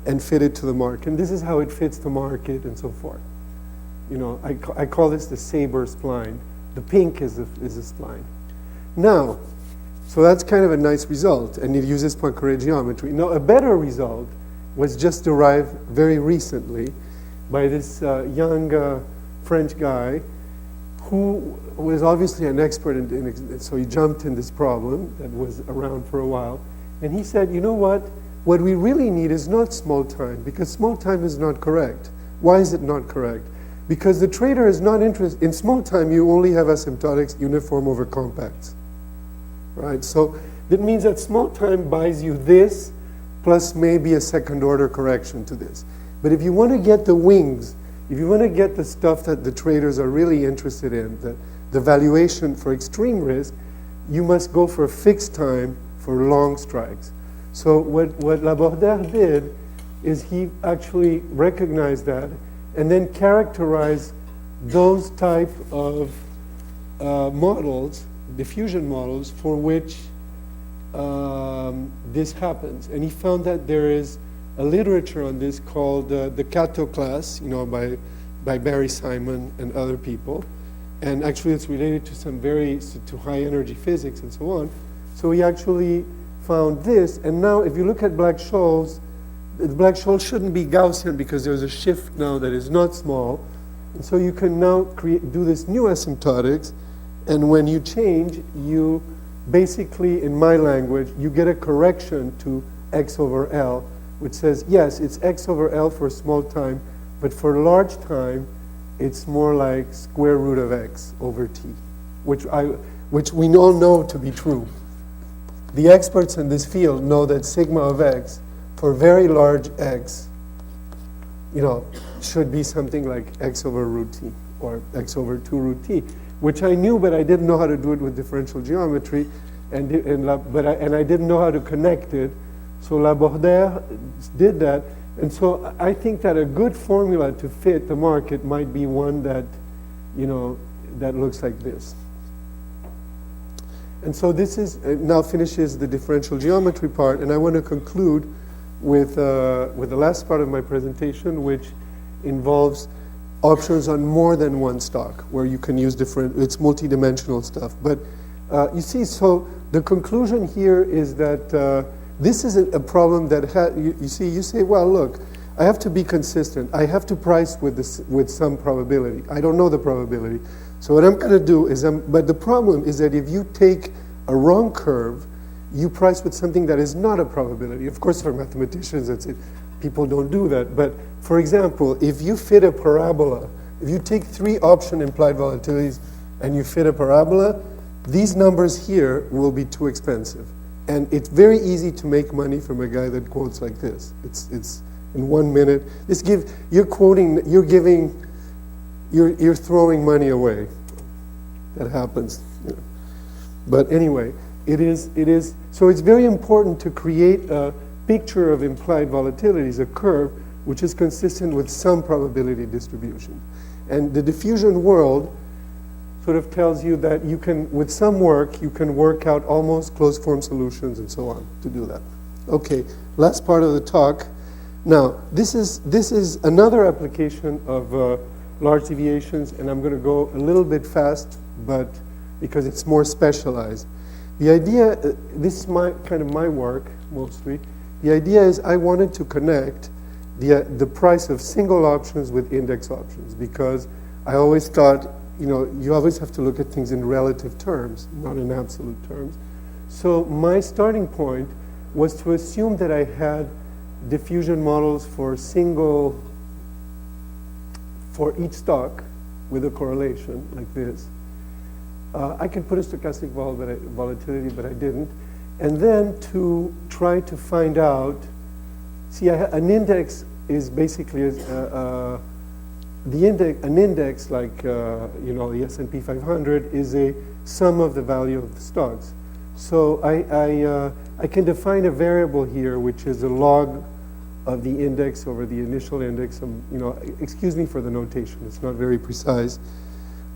[SPEAKER 2] and fit it to the market. And this is how it fits the market and so forth. You know, I call this the SABR spline. The pink is a spline. Now, So that's kind of a nice result, and it uses Poincaré geometry. Now, a better result was just derived very recently by this young French guy who was obviously an expert so he jumped in this problem that was around for a while, and he said, you know what we really need is not small time, because small time is not correct. Why is it not correct? Because the trader is not interested, in small time you only have asymptotics uniform over compacts, right? So that means that small time buys you this plus maybe a second order correction to this. But if you want to get the wings, if you want to get the stuff that the traders are really interested in, the valuation for extreme risk, you must go for a fixed time for long strikes. So what Labordère did is he actually recognized that and then characterized those type of models, diffusion models, for which this happens. And he found that there is a literature on this called the Cato class, by Barry Simon and other people. And actually it's related to some to high energy physics and so on. So he actually found this, and now if you look at Black-Scholes, the Black-Scholes shouldn't be Gaussian because there's a shift now that is not small. And so you can now do this new asymptotics, and when you change, you basically, in my language, you get a correction to x over L, which says, yes, it's x over L for small time, but for large time, it's more like square root of x over t, which we all know to be true. The experts in this field know that sigma of x for very large x, should be something like x over root t or x over 2 root t, which I knew, but I didn't know how to do it with differential geometry, and I didn't know how to connect it. So Labordère did that, and so I think that a good formula to fit the market might be one that, that looks like this. And so this is now finishes the differential geometry part, and I want to conclude with the last part of my presentation, which involves options on more than one stock, where you can use it's multi-dimensional stuff. But you see, so the conclusion here is that this is a problem that you say, well, look, I have to be consistent. I have to price with some probability. I don't know the probability. So what I'm going to do is, but the problem is that if you take a wrong curve, you price with something that is not a probability. Of course, for mathematicians, that's it. People don't do that. But for example, if you fit a parabola, if you take 3 option implied volatilities and you fit a parabola, these numbers here will be too expensive. And it's very easy to make money from a guy that quotes like this. It's in 1 minute. You're throwing money away. That happens. But anyway, it is. So it's very important to create a picture of implied volatilities, a curve, which is consistent with some probability distribution. And the diffusion world sort of tells you that you can, with some work, you can work out almost closed form solutions and so on to do that. Okay, last part of the talk. Now, this is another application of large deviations, and I'm going to go a little bit fast, but because it's more specialized. The idea, this is kind of my work mostly. The idea is I wanted to connect the price of single options with index options, because I always thought, you always have to look at things in relative terms, not in absolute terms. So my starting point was to assume that I had diffusion models for each stock with a correlation like this. I could put a stochastic volatility, but I didn't. And then to try to find out, an index is basically an index like the S&P 500 is a sum of the value of the stocks. So I can define a variable here, which is a log of the index over the initial index. Excuse me for the notation; it's not very precise.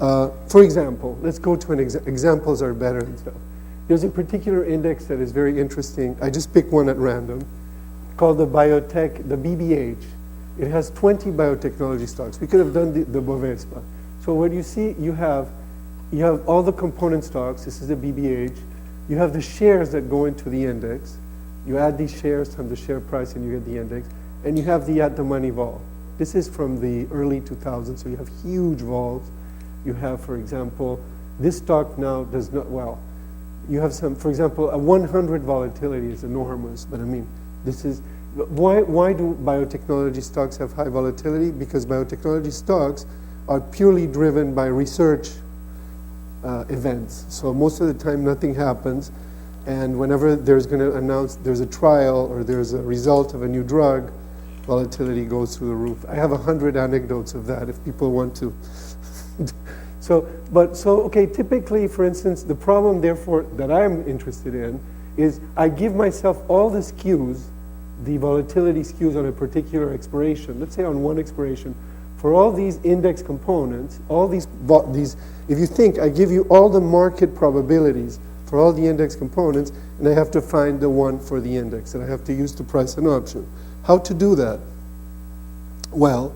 [SPEAKER 2] For example, let's go to examples are better and stuff. There's a particular index that is very interesting. I just picked one at random, called the biotech, the BBH. It has 20 biotechnology stocks. We could have done the Bovespa. So what you see, you have all the component stocks. This is the BBH. You have the shares that go into the index. You add these shares times the share price and you get the index. And you have the at-the-money vol. This is from the early 2000s, so you have huge vols. You have, for example, this stock now does not, well, you have some, for example, a 100 volatility is enormous, but I mean, this is, why do biotechnology stocks have high volatility? Because biotechnology stocks are purely driven by research events. So most of the time nothing happens, and whenever there's going to announce there's a trial or there's a result of a new drug, volatility goes through the roof. I have 100 anecdotes of that if people want to. Okay, typically, for instance, the problem, therefore, that I'm interested in is I give myself all the skews, the volatility skews on a particular expiration, let's say on one expiration, for all these index components, all these, if you think, I give you all the market probabilities for all the index components, and I have to find the one for the index that I have to use to price an option. How to do that? Well,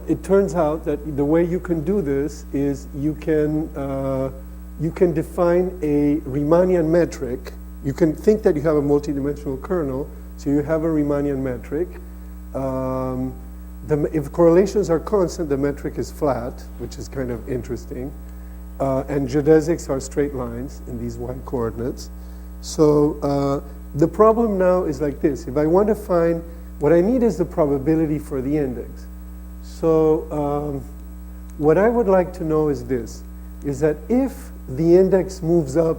[SPEAKER 2] it turns out that the way you can do this is you can define a Riemannian metric. You can think that you have a multidimensional kernel, so you have a Riemannian metric. If correlations are constant, the metric is flat, which is kind of interesting. And geodesics are straight lines in these y coordinates. So the problem now is like this. If I want to find, what I need is the probability for the index. So what I would like to know is this, is that if the index moves up,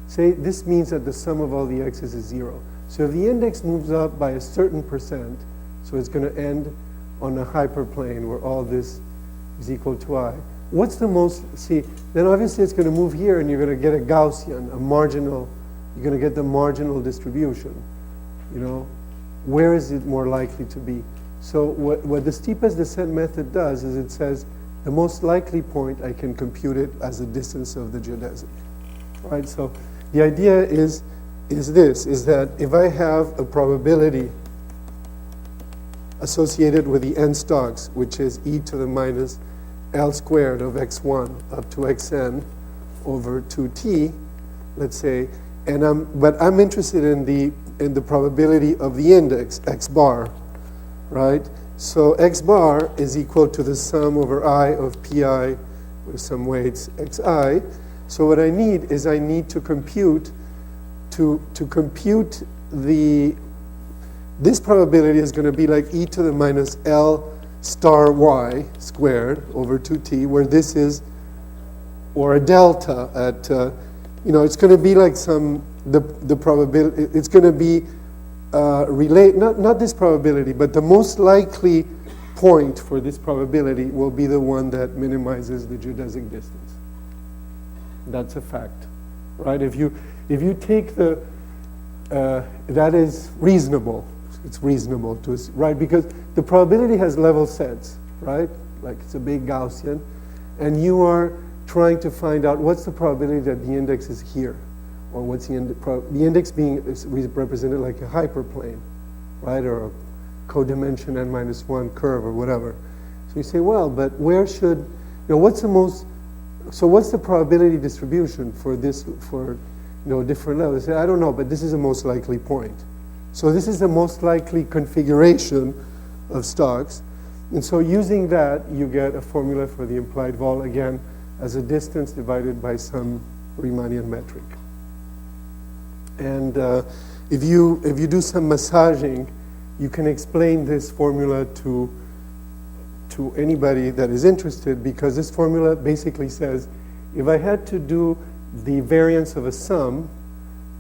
[SPEAKER 2] say this means that the sum of all the x's is 0. So if the index moves up by a certain percent, so it's going to end on a hyperplane where all this is equal to I. What's the most, see, then obviously it's going to move here and you're going to get a Gaussian, a marginal, you're going to get the marginal distribution. You know, where is it more likely to be? So what the steepest descent method does is it says the most likely point I can compute it as the distance of the geodesic. Right? So the idea is that if I have a probability associated with the n stocks, which is e to the minus L squared of x1 up to xn over 2t, let's say, but I'm interested in the probability of the index, x bar, right? So x bar is equal to the sum over I of pi with some weights xi. So what I need is I need to compute this probability is going to be like e to the minus L star y squared over 2t, where this is, or a delta at, it's going to be like the probability, it's going to be not this probability, but the most likely point for this probability will be the one that minimizes the geodesic distance. That's a fact, right? If you take that is reasonable. It's reasonable to, right? Because the probability has level sets, right? Like it's a big Gaussian. And you are trying to find out what's the probability that the index is here. Or what's the index being represented like a hyperplane, right? Or a codimension n minus 1 curve or whatever. So you say, well, but where should, what's the probability distribution for this, for different levels? I don't know, but this is the most likely point. So this is the most likely configuration of stocks. And so using that, you get a formula for the implied vol, again, as a distance divided by some Riemannian metric. And if you do some massaging, you can explain this formula to anybody that is interested, because this formula basically says, if I had to do the variance of a sum,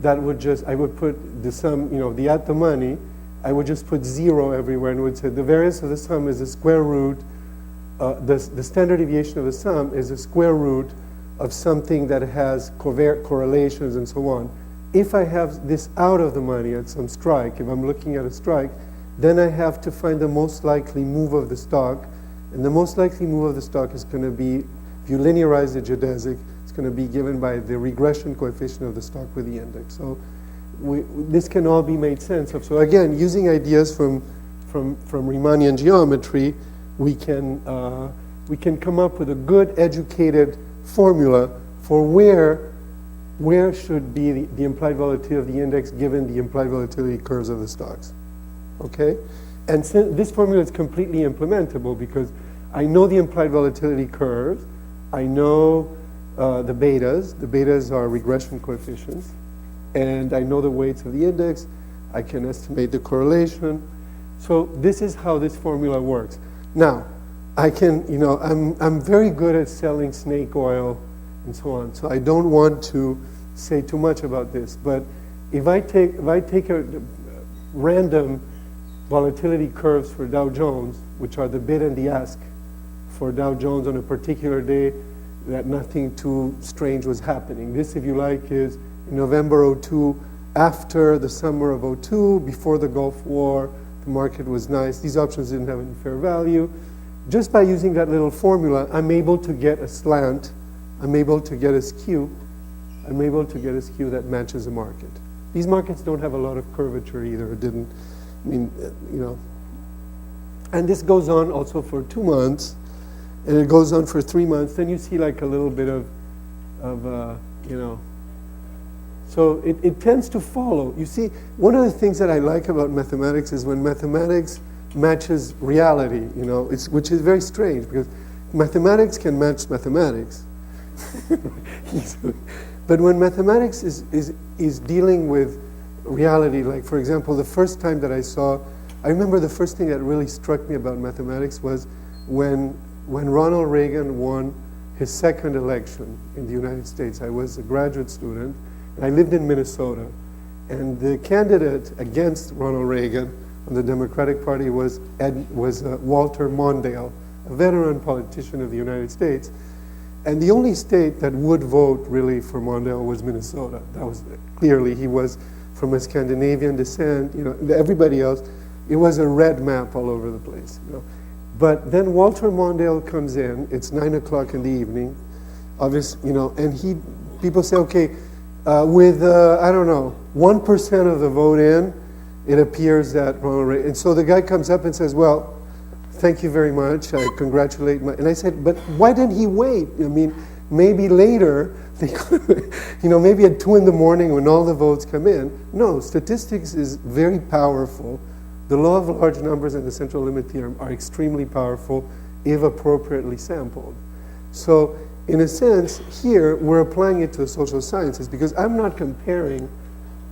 [SPEAKER 2] that would just, I would put the sum, the at the money, I would just put 0 everywhere and would say the variance of the sum is the square root, the standard deviation of the sum is the square root of something that has correlations and so on. If I have this out of the money at some strike, if I'm looking at a strike, then I have to find the most likely move of the stock, and the most likely move of the stock is going to be, if you linearize the geodesic, going to be given by the regression coefficient of the stock with the index. So this can all be made sense of. So again, using ideas from Riemannian geometry, we can come up with a good educated formula for where where should be the implied volatility of the index given the implied volatility curves of the stocks. Okay? And this formula is completely implementable because I know the implied volatility curves, I know the betas. The betas are regression coefficients, and I know the weights of the index. I can estimate the correlation. So this is how this formula works. Now, I can, I'm very good at selling snake oil and so on, so I don't want to say too much about this. But if I take a random volatility curves for Dow Jones, which are the bid and the ask for Dow Jones on a particular day that nothing too strange was happening. This, if you like, is in November 02, after the summer of 02, before the Gulf War, the market was nice. These options didn't have any fair value. Just by using that little formula, I'm able to get a slant. I'm able to get a skew. I'm able to get a skew that matches the market. These markets don't have a lot of curvature either. It didn't, And this goes on also for 2 months, and it goes on for 3 months. Then you see like a little bit of So it tends to follow. You see, one of the things that I like about mathematics is when mathematics matches reality, which is very strange because mathematics can match mathematics. But when mathematics is dealing with reality, like for example, the first time that I remember the first thing that really struck me about mathematics was when Ronald Reagan won his second election in the United States. I was a graduate student, and I lived in Minnesota. And the candidate against Ronald Reagan on the Democratic Party was Walter Mondale, a veteran politician of the United States. And the only state that would vote really for Mondale was Minnesota. That was clearly, he was from a Scandinavian descent. Everybody else, it was a red map all over the place. But then Walter Mondale comes in. It's 9 o'clock in the evening, obviously, and people say, okay, with 1% of the vote in, it appears that Ronald Reagan. And so the guy comes up and says, well, thank you very much. I congratulate and I said, but why didn't he wait? Maybe later, maybe at 2 in the morning when all the votes come in. No, statistics is very powerful. The law of large numbers and the central limit theorem are extremely powerful if appropriately sampled. So in a sense, here we're applying it to the social sciences because I'm not comparing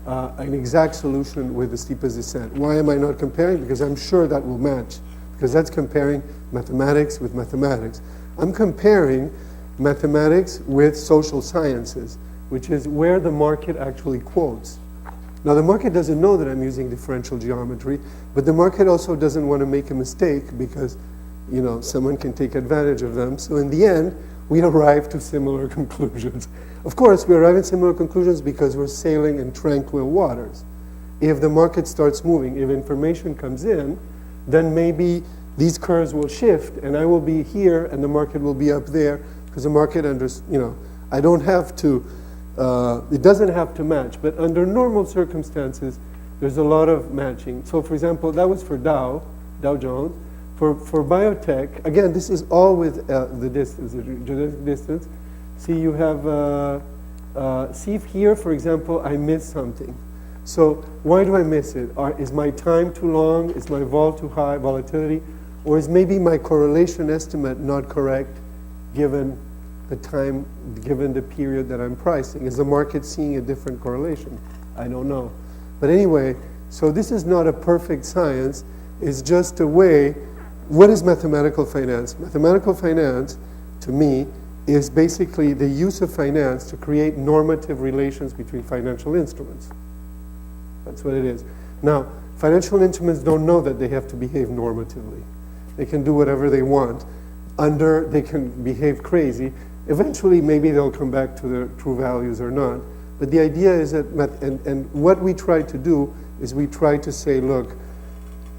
[SPEAKER 2] an exact solution with the steepest descent. Why am I not comparing? Because I'm sure that will match. Because that's comparing mathematics with mathematics. I'm comparing mathematics with social sciences, which is where the market actually quotes. Now, the market doesn't know that I'm using differential geometry, but the market also doesn't want to make a mistake because, someone can take advantage of them. So in the end, we arrive to similar conclusions. Of course, we arrive at similar conclusions because we're sailing in tranquil waters. If the market starts moving, if information comes in, then maybe these curves will shift and I will be here and the market will be up there because the market I don't have to, it doesn't have to match, but under normal circumstances, there's a lot of matching. So for example, that was for Dow Jones. For biotech, again, this is all with the distance, the genetic distance. See, you have, see if here, for example, I miss something. So why do I miss it? Is my time too long? Is my vol too high, volatility? Or is maybe my correlation estimate not correct given the time, given the period that I'm pricing? Is the market seeing a different correlation? I don't know. But anyway, so this is not a perfect science. It's just a way. What is mathematical finance? Mathematical finance, to me, is basically the use of finance to create normative relations between financial instruments. That's what it is. Now, financial instruments don't know that they have to behave normatively. They can do whatever they want. They can behave crazy. Eventually, maybe they'll come back to their true values or not. But the idea is that, and what we try to do is we try to say, look,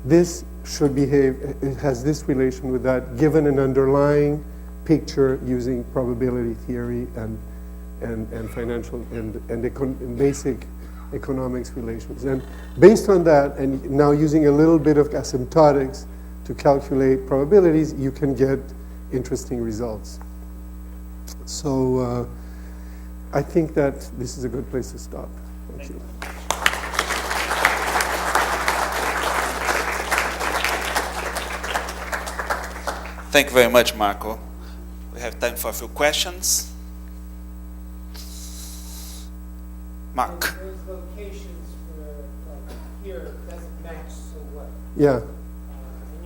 [SPEAKER 2] this should behave, it has this relation with that, given an underlying picture using probability theory and financial and basic economics relations. And based on that, and now using a little bit of asymptotics to calculate probabilities, you can get interesting results. So I think that this is a good place to stop. Thank you.
[SPEAKER 1] Thank you very much, Marco. We have time for a few questions. Mark.
[SPEAKER 3] Those locations for like here doesn't match so well.
[SPEAKER 2] Yeah.
[SPEAKER 3] And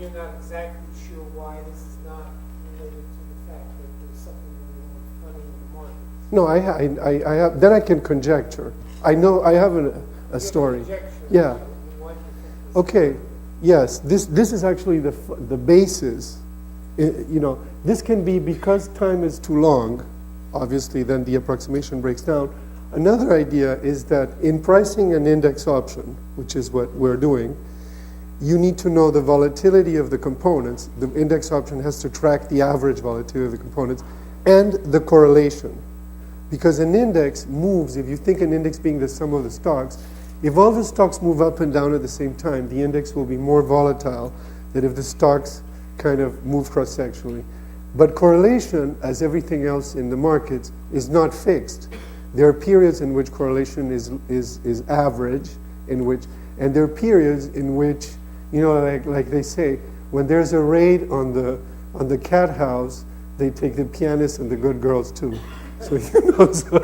[SPEAKER 3] you're not exactly sure why this is not related to the fact that there's something going on funny in the market.
[SPEAKER 2] No, I have, then I can conjecture. I know, I have a story. Yeah.
[SPEAKER 3] Why do you think this
[SPEAKER 2] Okay, yes, this is actually the basis. You know, this can be because time is too long, obviously, then the approximation breaks down. Another idea is that in pricing an index option, which is what we're doing, you need to know the volatility of the components. The index option has to track the average volatility of the components and the correlation. Because an index moves, if you think an index being the sum of the stocks, if all the stocks move up and down at the same time, the index will be more volatile than if the stocks kind of move cross-sectionally. But correlation, as everything else in the markets, is not fixed. There are periods in which correlation is average, and there are periods in which, you know, like they say, when there's a raid on the cat house, they take the pianist and the good girls too. So you know, so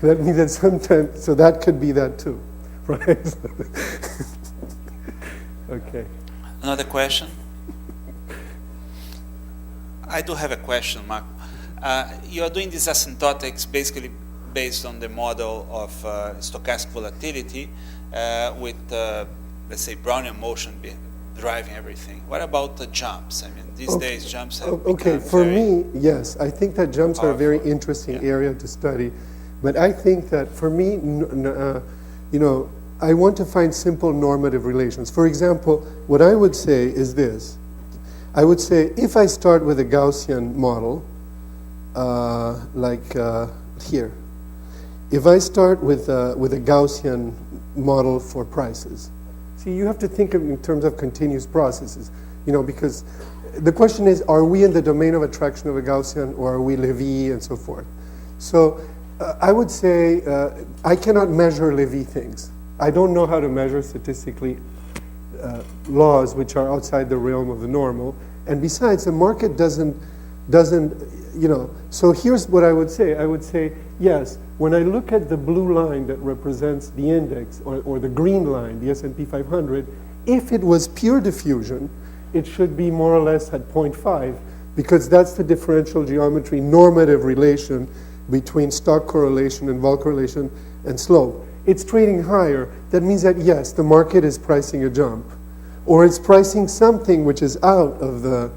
[SPEAKER 2] that means that sometimes, so that could be that too, right? Okay.
[SPEAKER 1] Another question? I do have a question, Mark. You are doing these asymptotics basically based on the model of stochastic volatility with, let's say, Brownian motion driving everything. What about the jumps? I mean, these days jumps have
[SPEAKER 2] okay, for me, yes. I think that jumps are a very interesting area to study. But I think that for me, you know, I want to find simple normative relations. For example, what I would say is this. I would say if I start with a Gaussian model, here, if I start with a Gaussian model for prices, see, you have to think of in terms of continuous processes, you know, because the question is, are we in the domain of attraction of a Gaussian, or are we Lévy and so forth? So I would say I cannot measure Lévy things. I don't know how to measure statistically laws which are outside the realm of the normal, and besides, the market doesn't, you know. So here's what I would say. I would say, yes, when I look at the blue line that represents the index, or the green line, the S&P 500, if it was pure diffusion, it should be more or less at 0.5, because that's the differential geometry normative relation between stock correlation and vol correlation and slope. It's trading higher. That means that, yes, the market is pricing a jump. Or it's pricing something which is out of the,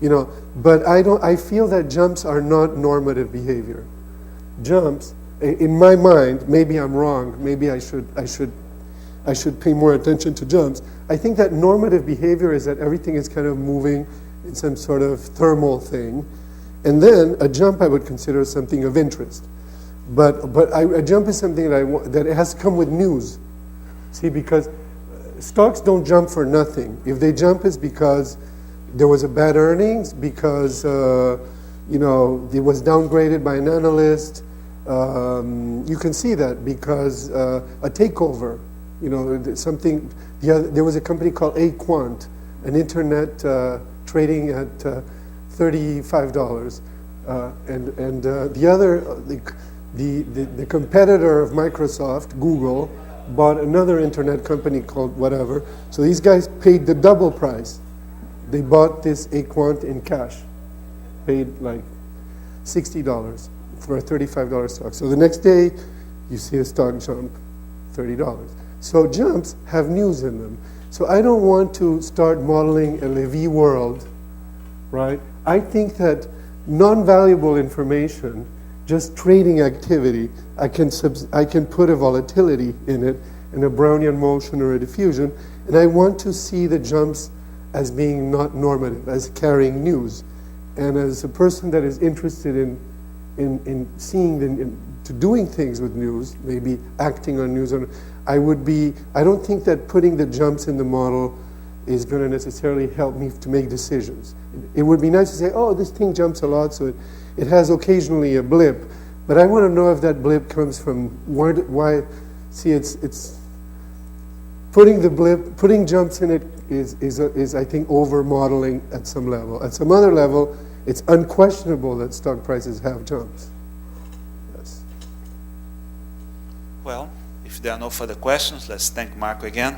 [SPEAKER 2] you know, but I feel that jumps are not normative behavior. Jumps, in my mind, maybe I'm wrong, maybe I should pay more attention to jumps. I think that normative behavior is that everything is kind of moving in some sort of thermal thing. And then a jump I would consider something of interest. But a jump is something that it has to come with news. See, because stocks don't jump for nothing. If they jump, it's because there was a bad earnings, because you know, it was downgraded by an analyst. You can see that because a takeover. You know, something. There was a company called Quant, an internet trading at $35, and the other. The competitor of Microsoft, Google, bought another internet company called whatever. So these guys paid the double price. They bought this Quant in cash, paid like $60 for a $35 stock. So the next day, you see a stock jump, $30. So jumps have news in them. So I don't want to start modeling a Lévy world, right? I think that non-valuable information, just trading activity, I can put a volatility in it, and a Brownian motion or a diffusion, and I want to see the jumps as being not normative, as carrying news. And as a person that is interested in seeing to doing things with news, maybe acting on news, I don't think that putting the jumps in the model is going to necessarily help me to make decisions. It would be nice to say, oh, this thing jumps a lot, so it has occasionally a blip, But I want to know if that blip comes from why. See, it's putting the blip, putting jumps in it is I think over modeling at some level. At some other level, it's unquestionable that stock prices have jumps.
[SPEAKER 1] Well, if there are no further questions, let's thank Marco again.